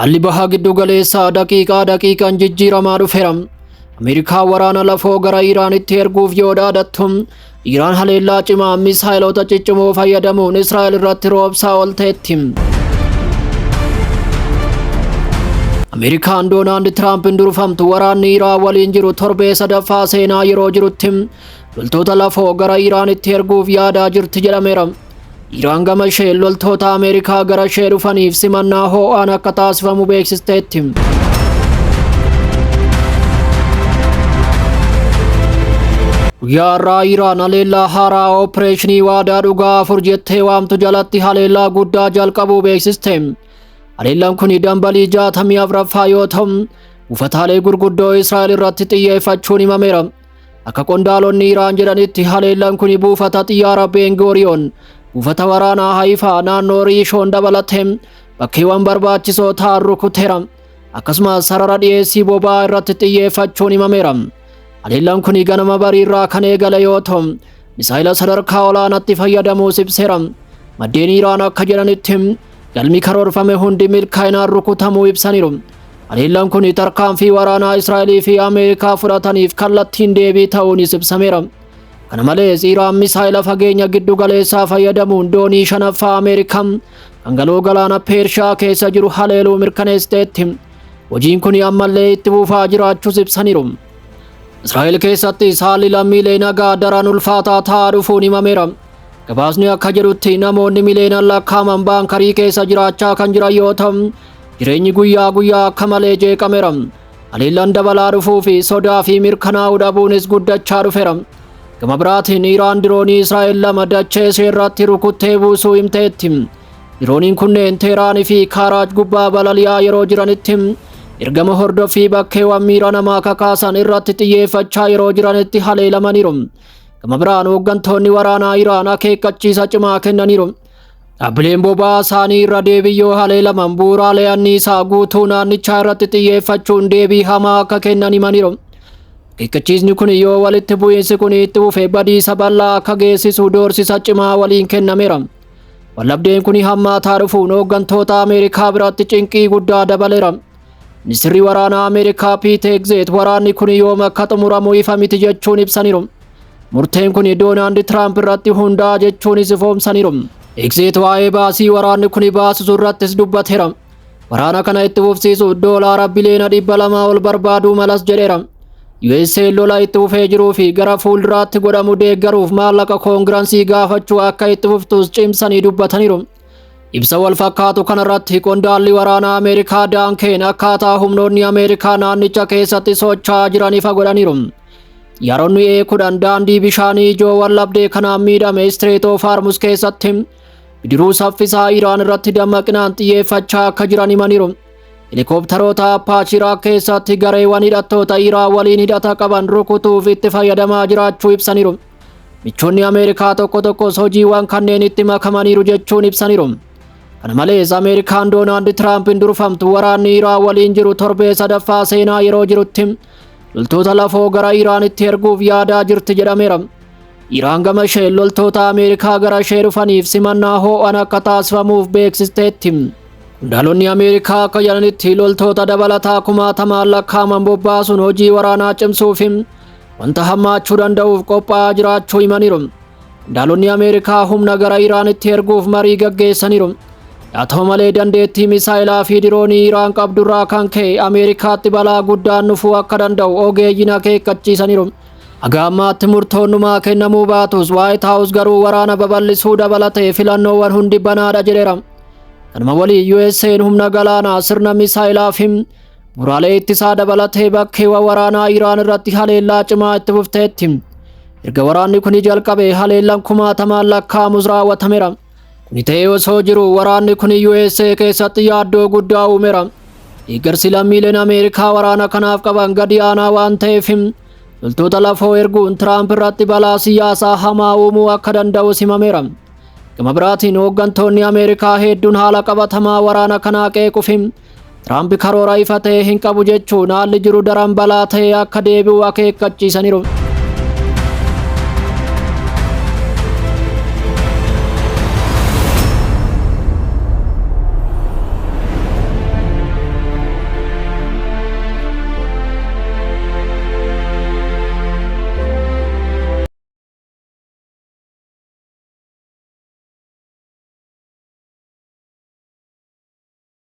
Haalli bahaa giddu galeessaa daqiiqaan jijjiiramaa dhufeera. Ameerikaa waraana lafoo gara Iraanitti erguuf yoo dhaadattu, Iraan haleellaa cimaa misaayilota ciccimoo fayyadamuun Israa'el irratti roobsaa oolteetti. Ameerikaan Doonaald Tiraampiin durfamtu waraanni Iraan waliin jiru torbee sadaffaa seenaa yeroo jirutti loltoota lafoo gara Iraanitti erguuf yaadaa jirti jedhameera. Iraan gama ishee loltoota Ameerikaa gara ishee dhufaniif simannaa ho'aan akka taasifamu beeksisteetti. Guyyaa har'aa Iraan haleellaa haaraa oopereeshinii waadaa dhugaa 4 jettee waamtu jalatti haleellaa guddaa jalqabuu beeksiste. Haleellaan kun dambalii 64ffaa yoo ta'u, buufataalee gurguddoo Israa'el irratti xiyyeeffachuun himameera. Akka qondaalonni Iraan jedhanitti haleellaan kun buufata xiyyaara Ben-Gurion, buufata waraanaa Haifaa naannoo Riishoon dabalatee bakkeewwan barbaachisoo ta'an rukuteera. Akkasumas sarara dhiyeessii boba'aa irratti xiyyeeffachuun himameera. Haleellaan kun ganama bariirraa kan eegale yoo ta'u, misaayila sadarkaa olaanaatti fayyadamuus ibseera. Maddeen Iraan akka jedhanitti galmi karoorfame hundi milkaa'inaan rukutamuu ibsaniiru. Haleellaan kun tarkaanfii waraanaa Israa'elii fi Ameerikaa fudhataniif kallattiin deebii ta'uunis ibsameera. Kana malees Iraan misaayila fageenya giddu galeessaa fayyadamuun doonii 5ffaa Ameerikaa kan galoo galaana Pershiyaa keessa jiru haleeluu mirkaneessiteetti. Hojiin kun ammallee itti fufaa jiraachuus ibsaniiru. Israa'el keessatti haalli lammiilee nagaa daran ulfaataa ta'aa dhufuun himameera. Gabaasni akka jedhutti namoonni miliyoonaan lakkaa'aman baankarii keessa jiraachaa kan jiran yoo ta'u, jireenyi guyyaa guyyaa akka malee jeeqameera. Haleellaan dabalaa dhufuu fi sodaa fi mirkanaa'uu dhabuunis guddachaa dhufeera. Gama biraatiin Iraan diroonii Israa'el 2 dachee ishee irratti rukuttee buusuu himteetti. Dirooniin kunneen Teeraanii fi Kaaraaj gubbaa balali'aa yeroo jiranitti ergama hordoffii bakkeewwan miira namaa kakaasan irratti xiyyeeffachaa yeroo jiranitti haleelamaniiru. Gama biraan hooggantoonni waraanaa Iraan akeekkachiisa cimaa kennaniiru. Dhaabbileen boba'aa isaanii irra deebiyyoo haleelaman bu'uuraalee anniisaa guutuu naannichaa irratti xiyyeeffachuun deebii hamaa akka kennan himaniiru. Akeekkachiisni kun yoo walitti bu'iinsi kun itti fufee badiisa bal'aa akka geessisu doorsisa cimaa waliin kennameera. Wallabdeen kun hammaataa dhufuun hooggantoota Ameerikaa biratti cinqii guddaa dabaleera. Ministeerri waraanaa Ameerikaa Pete Hegseth waraanni kun yoom akka xumuramu ifa miti jechuun ibsaniiru. Murteen kun Doonaald Tiraamp irratti hundaa'a jechuunis ifoomsaniiru. Hegseth waa'ee baasii waraanni kun baasisu irrattis dubbateera. Waraana kana itti fufsiisuuf doolaara biliyoona 200 ol barbaaduu malas jedheera. USA lola itti fufee jiruu fi gara fuulduraatti godhamu deeggaruuf maallaqa koongiraansii gaafachuu akka itti fuftus cimsanii dubbataniiru. Ibsa wal fakkaatu kanarratti qondaalli waraanaa Ameerikaa Dan Keen akkaataa humnoonni Ameerikaa naannicha keessatti socho'aa jiran ifa godhaniiru. Xiyyaaronni E-10 daandii bishaanii ijoo wallabdee kanaan miidhame Strait of Hormuz keessatti bidiruu saffisaa Iraan irratti dammaqinaan xiyyeeffachaa akka jiran himaniiru. Helikopteroota Apache keessatti gareewwan hidhattoota Iraan waliin hidhata qaban rukutuuf itti fayyadamaa jiraachuu ibsaniiru. Michoonni Ameerikaa tokko tokkos hojiiwwan kanneen itti makamaniiru jechuun ibsaniiru. Kana malees Ameerikaan Doonaald Tiraampiin durfamtu waraanni Iraan waliin jiru torbee sadaffaa seenaa yeroo jirutti loltoota lafoo gara Iraanitti erguuf yaadaa jirti jedhameera. Iraan gama ishee loltoota Ameerikaa gara ishee dhufaniif simannaa ho'aan akka taasifamuuf beeksisteetti. Qondaalonni Ameerikaa akka jedhanitti loltoota dabalataa 10,000 lakkaa'aman bobbaasuun hojii waraanaa cimsuuf wanta hammaachuu danda'uuf qophaa'aa jiraachuu himaniiru. Qondaalonni Ameerikaa humna gara Iraanitti erguuf marii gaggeessaniiru. Haa ta'u malee dandeettii misaayilaa fi diroonii Iraan qabdurraa kan ka'e Ameerikaatti balaa guddaan dhufuu akka danda'u ogeeyyiin akeekkachiisaniiru. Haga ammaatti murtoonnumaa kennamuu baatus White House garuu waraana babal'isuu dabalatee filannoowwan hundi banaadha jedheera. Kanuma waliin USA'n humna galaanaa sirna misaayilaa fi muraalee ittisaa dabalatee bakkeewwan waraanaa Iraan irratti haleellaa cimaa itti fufteetti. Erga waraanni kun jalqabe haleellaan 10,000 lakkaa'amus raawwatameera. Kun ta'ee osoo jiru waraanni kun USA keessatti yaaddoo guddaa uumeera. Deeggarsi lammiileen Ameerikaa waraana kanaaf qaban gadi aanaa waan ta'eef loltoota lafoo erguun Tiraamp irratti balaa siyaasaa hamaa uumuu akka danda'u himameera. Gama biraatiin hooggantoonni Ameerikaa hedduun haala qabatamaa waraana kanaa qeequuf Tiraamp karoora ifa ta'e hin qabu jechuun haalli jiru daran balaa ta'e akka deebi'u akeekkachiisaniiru.